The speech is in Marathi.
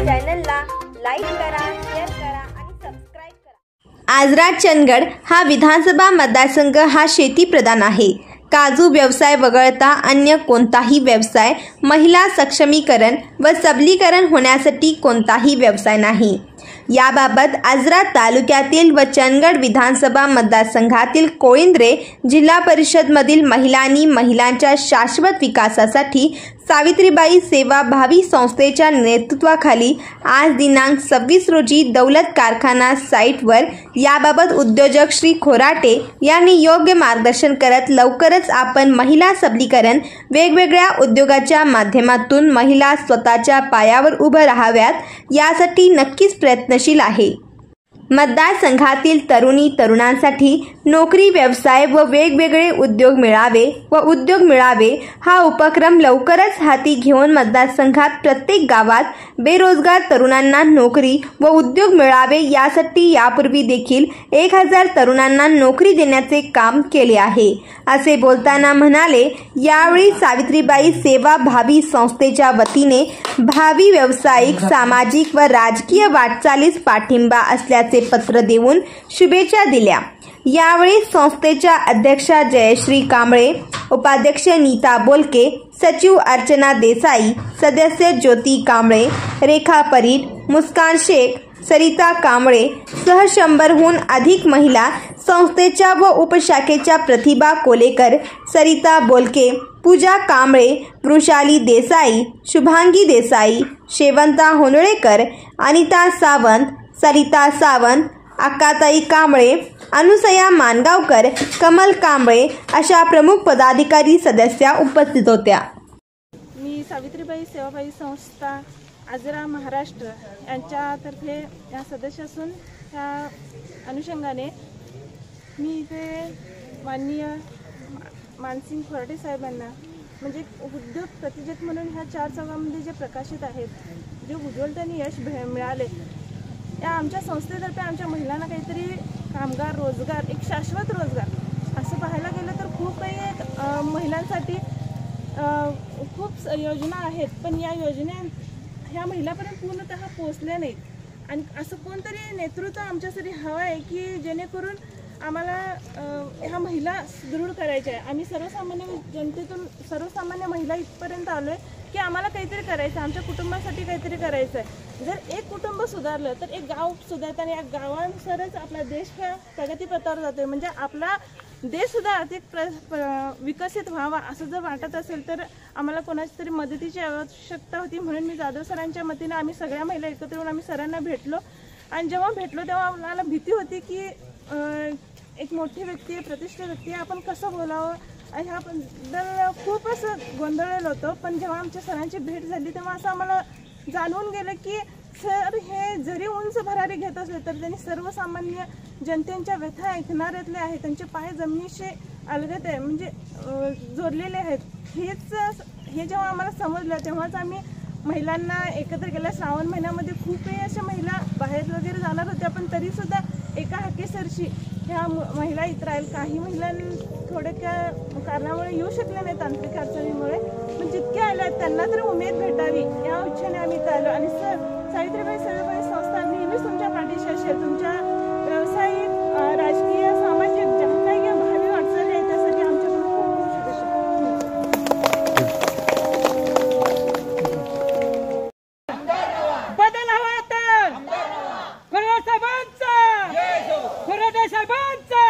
चॅनलला लाईक करा, शेअर करा आणि सबस्क्राइब करा। आजरा चंदगड हा विधानसभा मतदारसंघ हा शेतीप्रधान आहे। काजू व्यवसाय वगळता अन्य कोणताही व्यवसाय, महिला सक्षमीकरण व सबलीकरण होण्यासाठी कोणताही व्यवसाय नाही। याबाबत आजरा तालुक्यातील व चंदगड विधानसभा मतदारसंघातील कोळिंद्रे जिल्हा परिषद मधील महिलांच्या शाश्वत विकासासाठी सावित्रीबाई सेवा भावी संस्थेच्या नेतृत्वाखाली आज दिनांक 26 रोजी दौलत कारखाना साइटवर याबाबत उद्योजक श्री खोराटे यांनी योग्य मार्गदर्शन करत लवकरच आपण महिला सबलीकरण वेगवेगळ्या उद्योगाच्या माध्यमातून महिला स्वतःच्या पायावर उभं राहाव्यात यासाठी नक्कीच प्रयत्नशील आहे। मतदारसंघातील तरुणांसाठी नोकरी, व्यवसाय व वेगवेगळे उद्योग मिळावे हा उपक्रम लवकरच हाती घेऊन मतदारसंघात प्रत्येक गावात बेरोजगार तरुणांना नोकरी व उद्योग मिळावे यासाठी यापूर्वी देखील 1000 तरुणांना नोकरी देण्याचे काम केले आहे, असे बोलताना म्हणाले। यावेळी सावित्रीबाई सेवा भावी संस्थेच्या वतीने भावी व्यावसायिक, सामाजिक व राजकीय वाटचालीस पाठिंबा असल्याचे पत्र देऊन शुभेच्छा दिल्या। यावेळी संस्थेच्या अध्यक्षा जयश्री कांबळे, उपाध्यक्ष नीता बोलके, सचिव अर्चना देसाई, सदस्य ज्योती कांबळे, रेखा परीट, मुस्कान शेख, सरिता कांबळे सह 100हून अधिक महिला, संस्थेच्या व उपशाखेच्या प्रतिभा कोलेकर, सरिता बोलके, पूजा कांबळे, वृषाली देसाई, शुभांगी देसाई, शेवंता होनळेकर, अनिता सावंत, सरिता सावंत, अक्काताई कांबळे, अनुसया मानगावकर, कमल कांबळे अशा प्रमुख पदाधिकारी सदस्या उपस्थित होत्या। मी सावित्रीबाई सेवाभावी संस्था आजरा महाराष्ट्र यांच्यातर्फे या सदस्य असून त्या अनुषंगाने मी इथे माननीय मानसिंग खोराटे साहेबांना म्हणजे उद्योग प्रतिजत म्हणून ह्या 4 चौघांमध्ये जे प्रकाशित आहेत, जे उज्ज्वलतेने यश मिळाले, या आमच्या संस्थेतर्फे आमच्या महिलांना काहीतरी कामगार, रोजगार, एक शाश्वत रोजगार असं पाहायला गेलं तर खूप काही महिलांसाठी खूप योजना आहेत, पण या योजना ह्या महिलांपर्यंत पूर्णतः पोहोचल्या नाहीत। आणि असं कोणतरी नेतृत्व आमच्यासाठी हवं आहे की जेणेकरून आम्हाला ह्या महिला सुदृढ करायच्या आहे। आम्ही सर्वसामान्य जनतेतून सर्वसामान्य महिला इथपर्यंत आलो आहे की आम्हाला काहीतरी करायचं आहे, आमच्या कुटुंबासाठी काहीतरी करायचं आहे। जर एक कुटुंब सुधारलं तर एक गाव सुधारतं आणि या गावानुसारच आपला देश हा प्रगतीपथावर जातोय। म्हणजे आपला देशसुद्धा आर्थिक विकसित व्हावा असं जर वाटत असेल तर आम्हाला कोणाची तरी मदतीची आवश्यकता होती। म्हणून मी जाधव सरांच्या मतीने आम्ही सगळ्या महिला एकत्र येऊन आम्ही सरांना भेटलो आणि जेव्हा भेटलो तेव्हा आम्हाला भीती होती की एक मोठी व्यक्ती आहे, प्रतिष्ठित व्यक्ती आहे, आपण कसं बोलावं ह्याबद्दल खूप असं गोंधळलेलं होतं। पण जेव्हा आमच्या सरांची भेट झाली तेव्हा असं आम्हाला जाणवून गेलं की सर हे जरी उंच भरारी घेत असले तर त्यांनी सर्वसामान्य जनतेच्या व्यथा ऐकणाऱ्यातले आहेत, त्यांचे पाय जमिनीशी अलगद आहे म्हणजे जोडलेले आहेत। हे जेव्हा आम्हाला समजलं तेव्हाच आम्ही महिलांना एकत्र केलं। श्रावण महिन्यामध्ये खूप काही अशा महिला बाहेर वगैरे जाणार होत्या, पण तरीसुद्धा एका हाकेसरशी ह्या महिला इथं राहील। काही महिला थोड्या कारणामुळे येऊ शकल्या नाही, तांत्रिक अडचणीमुळे, पण जितक्या आल्या त्यांना तरी उमेद भेटावी या इच्छेने आम्ही इथं आलो। आणि सावित्रीबाई सेवाभावी संस्था नेहमीच तुमच्या पाठीशी असेल। तुमच्या व्यावसायिक, राजकीय, सामाजिक ज्या काही भावी वाटचाली आहे त्यासाठी आमच्याकडून खूप खूप शुभेच्छा। बदल हवा तर खोराटे साहेबांचा, खोराटे साहेबांचा।